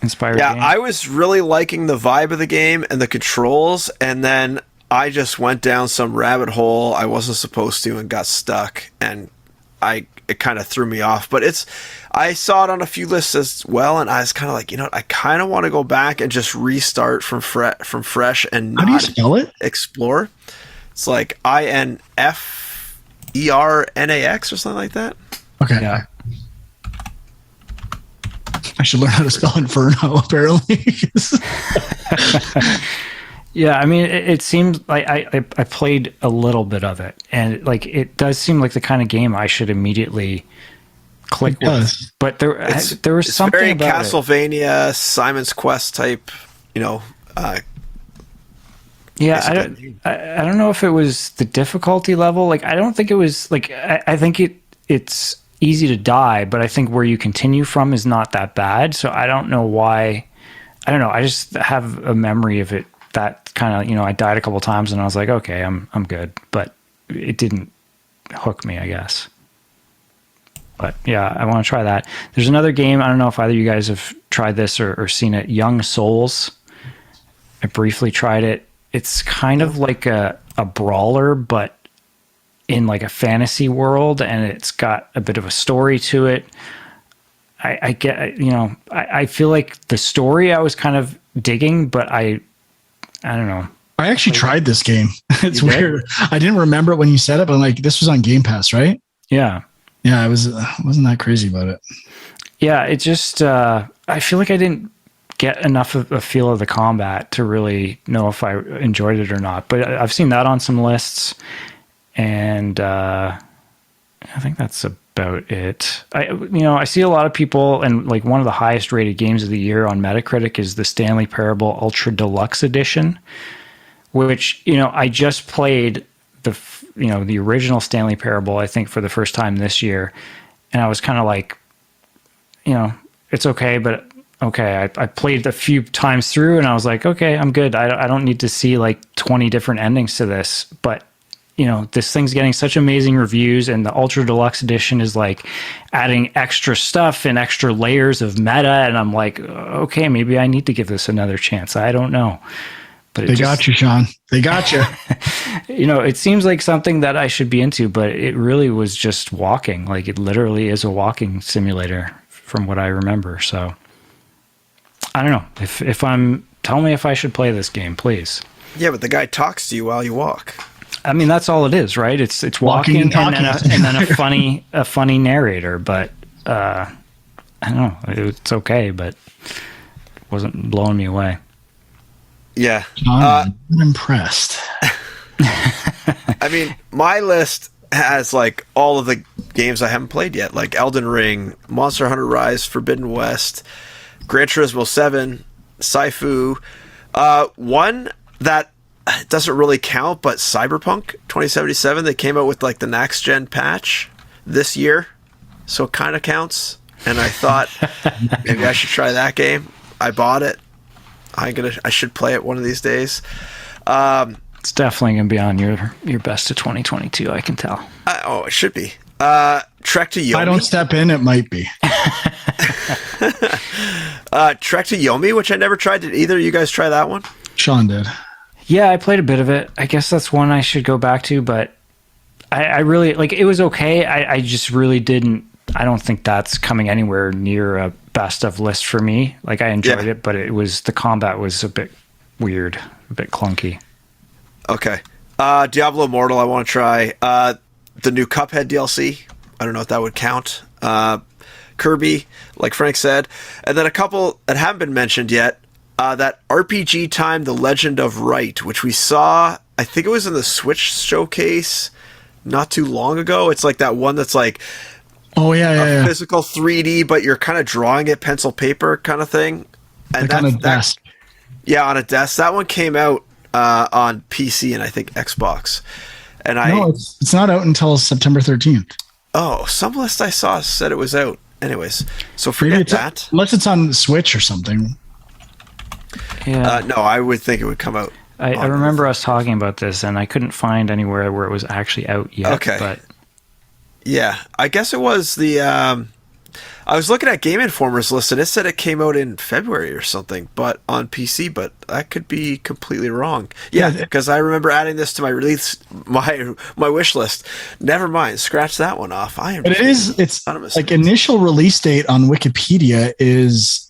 inspired game. I was really liking the vibe of the game and the controls, and then I just went down some rabbit hole I wasn't supposed to and got stuck, and it kind of threw me off. But I saw it on a few lists as well, and I was kind of like, I kind of want to go back and just restart from fresh and how do you spell it? Explore. It's like INFERNAX or something like that. Okay. Yeah. I should learn how to spell Inferno, apparently. Yeah, I mean, it seems like I played a little bit of it, and like it does seem like the kind of game I should immediately click with. But there was something very about Castlevania, Simon's Quest type, Yeah, I don't know if it was the difficulty level. Like, I don't think it was like I think it's easy to die, but I think where you continue from is not that bad. So I don't know why. I don't know. I just have a memory of it that kind of, I died a couple of times and I was like, okay, I'm good, but it didn't hook me, I guess. But yeah, I want to try that. There's another game. I don't know if either of you guys have tried this or seen it. Young Souls. I briefly tried it. It's kind of like a brawler, but in like a fantasy world, and it's got a bit of a story to it. I get, I feel like the story I was kind of digging, but I don't know. I actually tried this game. It's weird. I didn't remember it when you said it, but I'm like, this was on Game Pass, right? Yeah. Yeah, I wasn't that crazy about it. Yeah, it just, I feel like I didn't get enough of a feel of the combat to really know if I enjoyed it or not. But I've seen that on some lists, and I think that's about it. I see a lot of people, and like one of the highest rated games of the year on Metacritic is the Stanley Parable Ultra Deluxe Edition, which, I just played the original Stanley Parable, I think, for the first time this year. And I was kind of like, it's okay, but okay. I played a few times through and I was like, okay, I'm good. I don't need to see like 20 different endings to this, but this thing's getting such amazing reviews, and the Ultra Deluxe Edition is like adding extra stuff and extra layers of meta. And I'm like, okay, maybe I need to give this another chance. I don't know. But they got you, Sean. They got you. It seems like something that I should be into, but it really was just walking. Like, it literally is a walking simulator from what I remember. So I don't know. Tell me if I should play this game, please. Yeah, but the guy talks to you while you walk. I mean, that's all it is, right? It's walking and then a funny narrator. But I don't know. It's okay, but it wasn't blowing me away. Yeah. I'm impressed. I mean, my list has like all of the games I haven't played yet, like Elden Ring, Monster Hunter Rise, Forbidden West, Gran Turismo 7, Sifu. One that doesn't really count, but Cyberpunk 2077, they came out with like the next gen patch this year, so it kind of counts. And I thought maybe I should try that game. I bought it. I should play it one of these days. It's definitely gonna be on your best of 2022. I can tell. It should be. Trek to Yomi. If I don't step in, it might be. Trek to Yomi, which I never tried. Did either of you guys try that one? Sean did. Yeah, I played a bit of it. I guess that's one I should go back to, but I really like. It was okay. I just really didn't. I don't think that's coming anywhere near a best of list for me. Like, I enjoyed it, but the combat was a bit weird, a bit clunky. Okay. Diablo Immortal, I want to try. The new Cuphead DLC. I don't know if that would count. Kirby, like Frank said. And then a couple that haven't been mentioned yet. that RPG Time: The Legend of Wright, which we saw, I think it was in the Switch showcase not too long ago. It's like that one that's like physical 3D, but you're kind of drawing it pencil paper kind of thing. And on a desk. Yeah, on a desk. That one came out on PC and I think Xbox. And it's not out until September 13th. Oh, some list I saw said it was out. Anyways, so forget that. Unless it's on Switch or something. Yeah. No, I would think it would come out. I remember us talking about this, and I couldn't find anywhere where it was actually out yet. Okay. But yeah, I guess it was the. I was looking at Game Informer's list, and it said it came out in February or something, but on PC. But that could be completely wrong. Yeah, because I remember adding this to my my wish list. Never mind, scratch that one off. But it's like initial release date on Wikipedia is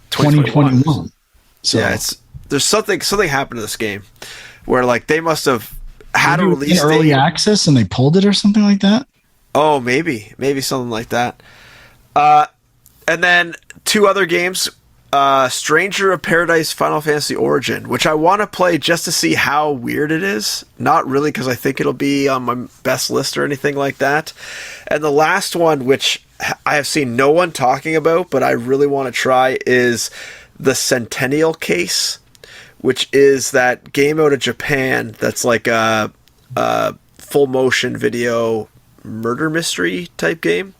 2021. So yeah, there's something happened to this game where like they must have had a release early access and they pulled it or something like that. Oh, maybe something like that. And then 2 other games, Stranger of Paradise Final Fantasy Origin, which I want to play just to see how weird it is. Not really because I think it'll be on my best list or anything like that. And the last one, which I have seen no one talking about, but I really want to try, is the Centennial Case, which is that game out of Japan that's like a full motion video murder mystery type game.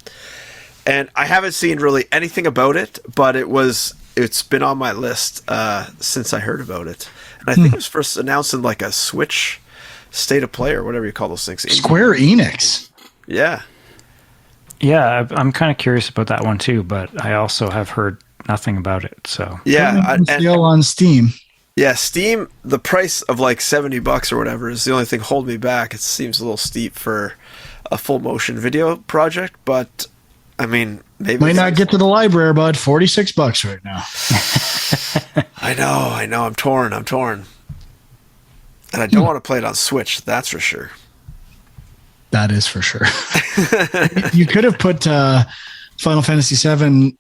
And I haven't seen really anything about it, but it's been on my list since I heard about it. And I think it was first announced in like a Switch State of Play or whatever you call those things. Square Enix. Yeah. Yeah, I'm kind of curious about that one too, but I also have heard nothing about it. So yeah, sale on Steam. Yeah, Steam, the price of like $70 or whatever is the only thing holding me back. It seems a little steep for a full motion video project, but I mean, maybe might not get to the library, bud. $46 right now. I know. I'm torn. And I don't want to play it on Switch, that's for sure. That is for sure. You could have put Final Fantasy VII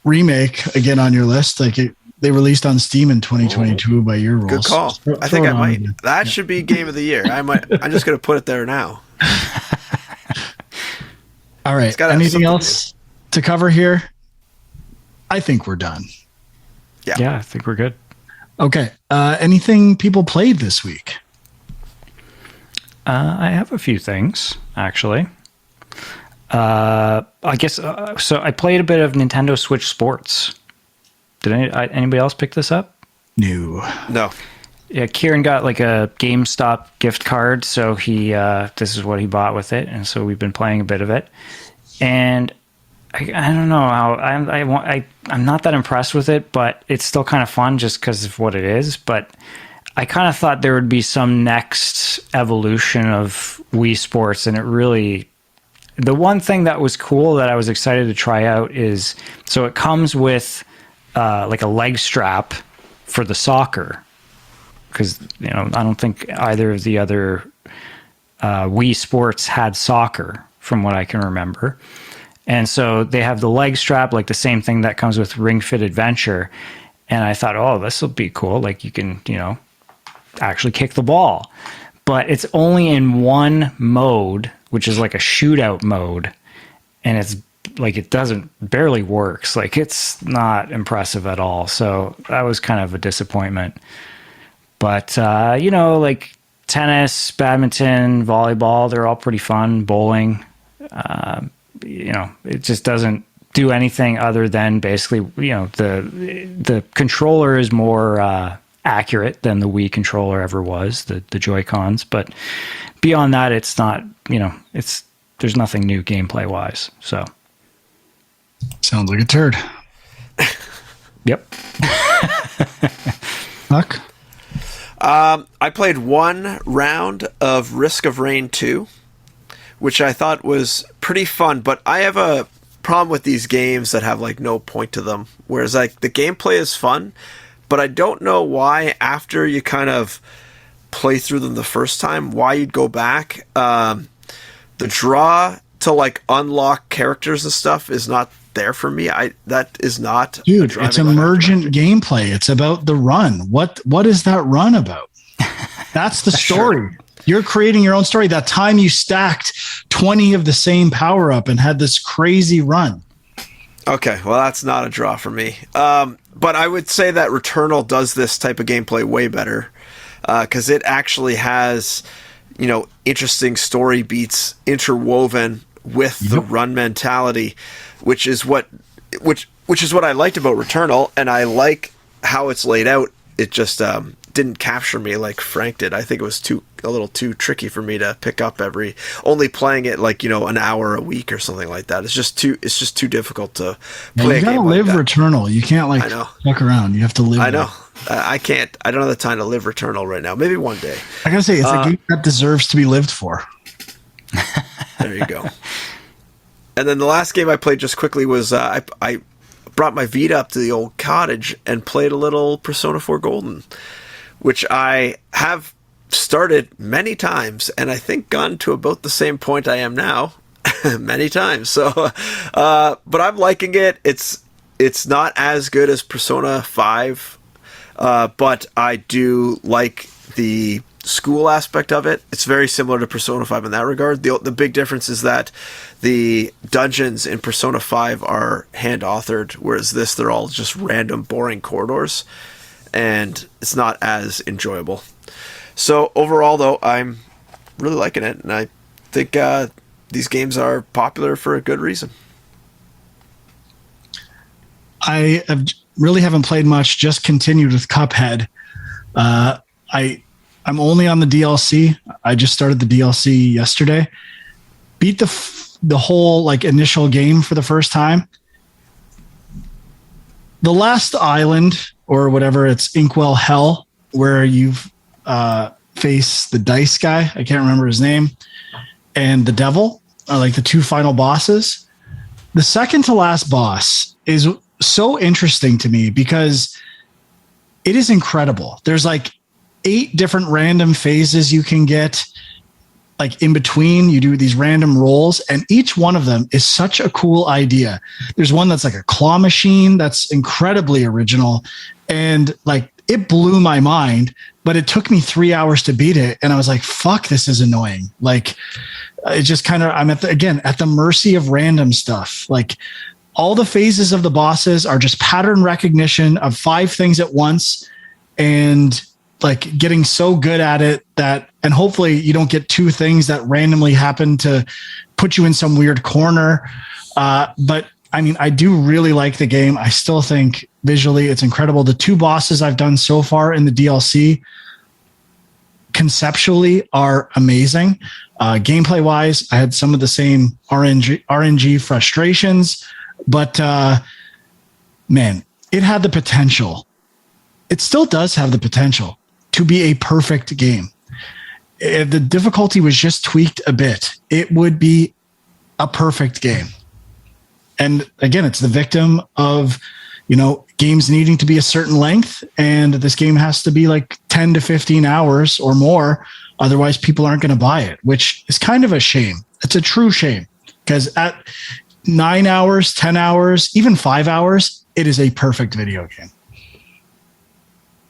Remake again on your list. Like they released on Steam in 2022 by your rules. Good call. I think I might. That should be Game of the Year. I'm just going to put it there now. All right. Anything else to cover here? I think we're done. Yeah, I think we're good. Okay. Anything people played this week? I have a few things, actually. I guess so. I played a bit of Nintendo Switch Sports. Did anybody else pick this up? No. Yeah, Kieran got like a GameStop gift card, so he this is what he bought with it, and so we've been playing a bit of it. And I don't know how I'm not that impressed with it, but it's still kind of fun just because of what it is. But I kind of thought there would be some next evolution of Wii Sports, and it really. The one thing that was cool that I was excited to try out is so it comes with like a leg strap for the soccer. Because I don't think either of the other Wii Sports had soccer, from what I can remember. And so they have the leg strap, like the same thing that comes with Ring Fit Adventure. And I thought, oh, this will be cool. Like you can, actually kick the ball. But it's only in one mode, which is like a shootout mode. And it's like it barely works. Like it's not impressive at all. So that was kind of a disappointment. But, like tennis, badminton, volleyball, they're all pretty fun. Bowling, it just doesn't do anything other than basically, the controller is more accurate than the Wii controller ever was, the Joy-Cons. But beyond that, it's not, there's nothing new gameplay wise. So. Sounds like a turd. Yep. Huck? I played one round of Risk of Rain 2, which I thought was pretty fun, but I have a problem with these games that have like no point to them. Whereas like the gameplay is fun, but I don't know why after you kind of play through them the first time, why you'd go back. The draw to like unlock characters and stuff is not there for me. That is not Dude, it's emergent gameplay. It's about the run. What is that run about? That's the story. Sure. You're creating your own story. That time you stacked 20 of the same power up and had this crazy run. Okay, well, that's not a draw for me. But I would say that Returnal does this type of gameplay way better because it actually has, interesting story beats interwoven with the run mentality, which is what I liked about Returnal, and I like how it's laid out. It just didn't capture me like Frank did. I think it was a little too tricky for me to pick up only playing it like an hour a week or something like that. It's just too difficult to play. You gotta live Returnal. You can't fuck around. You have to live. I know. I can't. I don't have the time to live Returnal right now. Maybe one day. I gotta say, it's a game that deserves to be lived for. There you go. And then the last game I played just quickly was I brought my Vita up to the old cottage and played a little Persona 4 Golden, which I have started many times and I think gotten to about the same point I am now many times. So, but I'm liking it. It's not as good as Persona 5, but I do like the school aspect of it. It's very similar to Persona 5 in that regard. The big difference is that the dungeons in Persona 5 are hand authored, whereas they're all just random boring corridors, and it's not as enjoyable. So overall, though, I'm really liking it, and I think these games are popular for a good reason. I really haven't played much, just continued with Cuphead. I'm only on the DLC. I just started the DLC yesterday. Beat the whole initial game for the first time. The last island, or whatever, it's Inkwell Hell, where you've face the dice guy. I can't remember his name. And the devil are the two final bosses. The second to last boss is so interesting to me because it is incredible. There's 8 different random phases you can get in between. You do these random rolls, and each one of them is such a cool idea. There's one that's a claw machine that's incredibly original, and it blew my mind, but it took me 3 hours to beat it, and I was like, fuck, this is annoying. It just I'm at the mercy of random stuff. All the phases of the bosses are just pattern recognition of 5 things at once, and getting so good at it and hopefully you don't get 2 things that randomly happen to put you in some weird corner. But I mean, I do really like the game. I still think visually it's incredible. The 2 bosses I've done so far in the DLC conceptually are amazing. Gameplay wise, I had some of the same RNG frustrations, but man, it had the potential. It still does have the potential to be a perfect game. If the difficulty was just tweaked a bit, it would be a perfect game. And again, it's the victim of, games needing to be a certain length. And this game has to be 10 to 15 hours or more. Otherwise people aren't going to buy it, which is kind of a shame. It's a true shame because at 9 hours, 10 hours, even 5 hours, it is a perfect video game.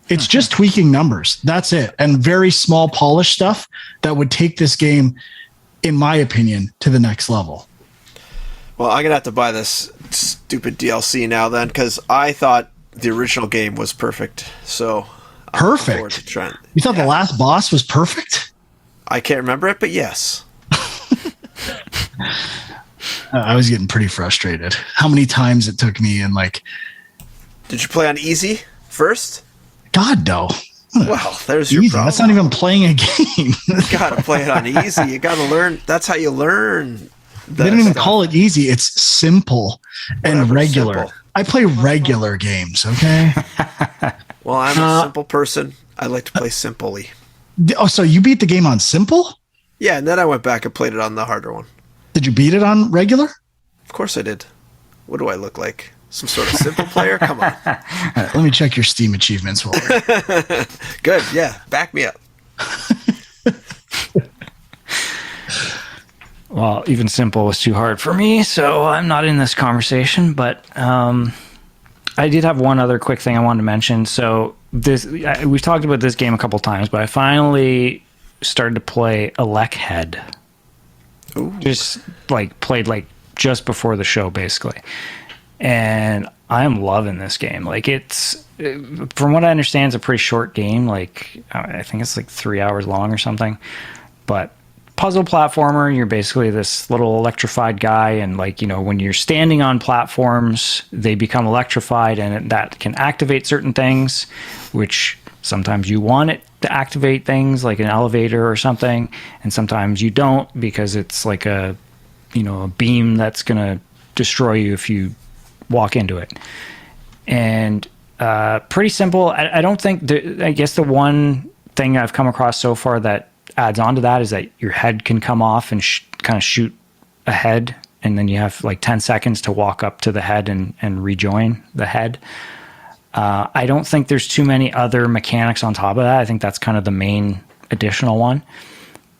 It's just tweaking numbers. That's it. And very small polish stuff that would take this game, in my opinion, to the next level. Well, I'm going to have to buy this stupid DLC now then, because I thought the original game was perfect. So perfect? You thought the last boss was perfect? I can't remember it, but yes. I was getting pretty frustrated. How many times it took me and Did you play on easy first? God, no. Well, there's your problem. That's not even playing a game. You gotta play it on easy. You gotta learn. That's how you learn. They don't even call it easy. It's simple and regular. Simple. I play regular games, okay? Well, I'm a simple person. I like to play simply. Oh, so you beat the game on simple? Yeah, and then I went back and played it on the harder one. Did you beat it on regular? Of course I did. What do I look like? Some sort of simple player? Come on. Right, let me check your Steam achievements. Good. Yeah. Back me up. Well, even simple was too hard for me, so I'm not in this conversation. But I did have one other quick thing I wanted to mention. So we've talked about this game a couple times, but I finally started to play ElecHead. Ooh. Just played just before the show, basically. And I'm loving this game. Like, it's, from what I understand, it's a pretty short game. Like, I think it's like 3 hours long or something. But puzzle platformer, you're basically this little electrified guy, and when you're standing on platforms, they become electrified, and that can activate certain things, which sometimes you want it to activate things like an elevator or something, and sometimes you don't, because it's like a beam that's going to destroy you if you walk into it. And pretty simple. I don't think I guess the one thing I've come across so far that adds on to that is that your head can come off and kind of shoot ahead, and then you have like 10 seconds to walk up to the head and rejoin the head. I don't think there's too many other mechanics on top of that. I think that's kind of the main additional one.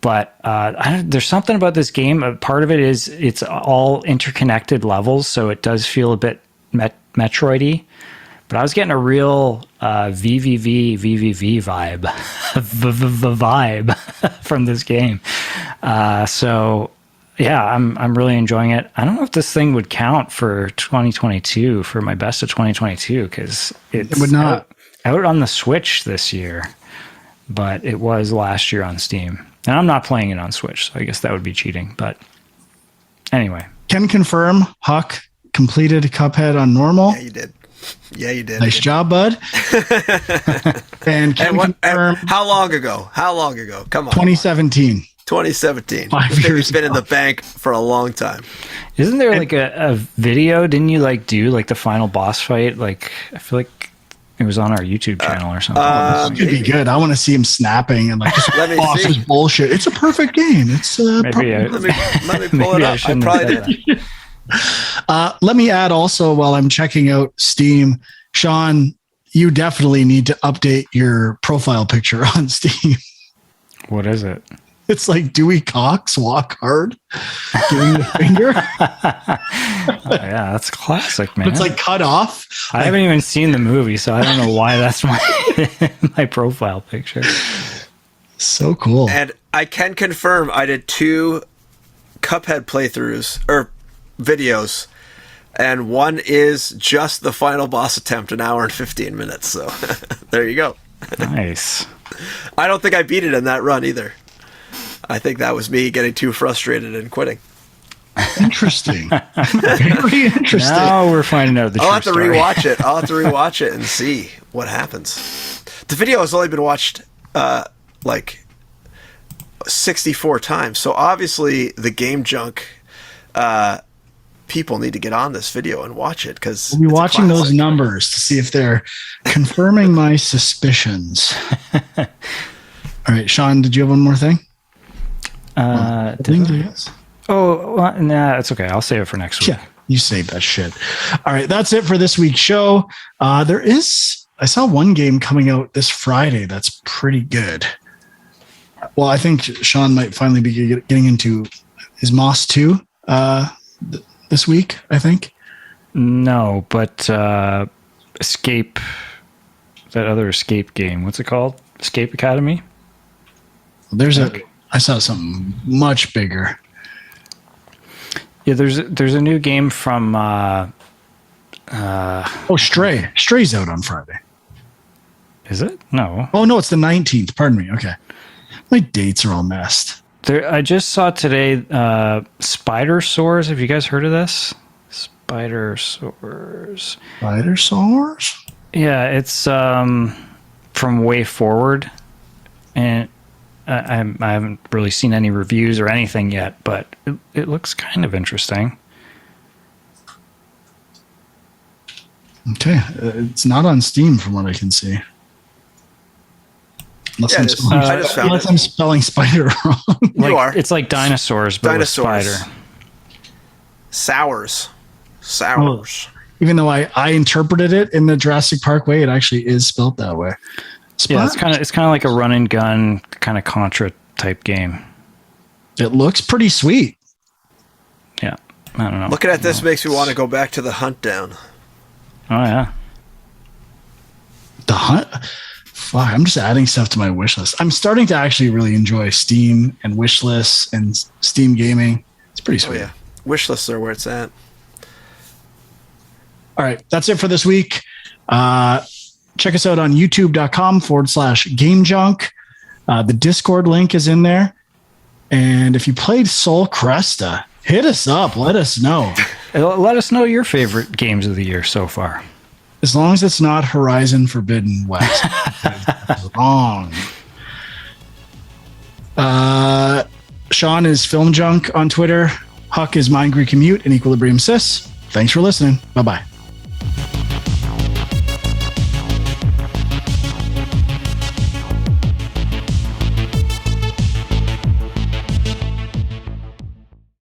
But there's something about this game. Part of it is it's all interconnected levels, so it does feel a bit Metroid-y. But I was getting a real VVV vibe from this game. So yeah, I'm really enjoying it. I don't know if this thing would count for 2022, for my best of 2022, because it would not out on the Switch this year, but it was last year on Steam. And I'm not playing it on Switch, so I guess that would be cheating. But anyway. Can confirm, Huck completed Cuphead on normal. Yeah, you did. Nice job, bud. And confirm. How long ago? Come on. 2017. 2017. 5 years been in the bank for a long time. Isn't there like a video? Didn't you do the final boss fight? Like, I feel like it was on our YouTube channel or something. This could be good. I want to see him snapping and just off his bullshit. It's a perfect game. It's maybe let me pull it up. I probably did. Let me add also, while I'm checking out Steam, Sean, you definitely need to update your profile picture on Steam. What is it? It's like Dewey Cox, Walk Hard, giving the finger. Yeah, that's classic, man. It's like cut off. I haven't even seen the movie, so I don't know why that's my profile picture. So cool. And I can confirm I did 2 Cuphead playthroughs, or videos, and one is just the final boss attempt, 1 hour and 15 minutes. So there you go. Nice. I don't think I beat it in that run either. I think that was me getting too frustrated and quitting. Interesting. Very interesting. Now we're finding out the I'll have to story. rewatch it. I'll have to rewatch it and see what happens. The video has only been watched like 64 times. So obviously the Game Junk people need to get on this video and watch it, because we'll be watching those numbers to see if they're confirming my suspicions. All right, Sean, did you have one more thing? Yes. Oh, well, nah, it's okay. I'll save it for next week. Yeah, you save that shit. All right, that's it for this week's show. I saw one game coming out this Friday that's pretty good. Well, I think Sean might finally be getting into is Moss 2 this week, I think. No, but Escape, that other Escape game, what's it called? Escape Academy? I saw something much bigger. Yeah, there's a new game from Stray. Stray's out on Friday. Is it? No. Oh no, it's the 19th. Pardon me. Okay. My dates are all messed. I just saw today Spider Soars. Have you guys heard of this? Spider Soars. Spider Soars? Yeah, it's from Way Forward. And I haven't really seen any reviews or anything yet, but it looks kind of interesting. Okay. It's not on Steam from what I can see. Unless I'm spelling spider wrong. You are. It's like dinosaurs, but with spider. Sours. Oh, even though I interpreted it in the Jurassic Park way, it actually is spelled that way. Yeah, it's kind of like a run and gun kind of Contra type game. It looks pretty sweet. I don't know. Looking at this makes me want to go back to the Hunt Down. Oh yeah. The Hunt. Fuck, I'm just adding stuff to my wish list. I'm starting to actually really enjoy Steam and wish lists and Steam gaming. It's pretty Oh sweet. yeah, wish lists are where it's at. All right, that's it for this week. Check us out on youtube.com/game junk. The Discord link is in there. And if you played Sol Cresta, hit us up. Let us know. Let us know your favorite games of the year so far. As long as it's not Horizon Forbidden West. That's wrong. Sean is Film Junk on Twitter. Huck is Mind Commute and Equilibrium Sis. Thanks for listening. Bye-bye.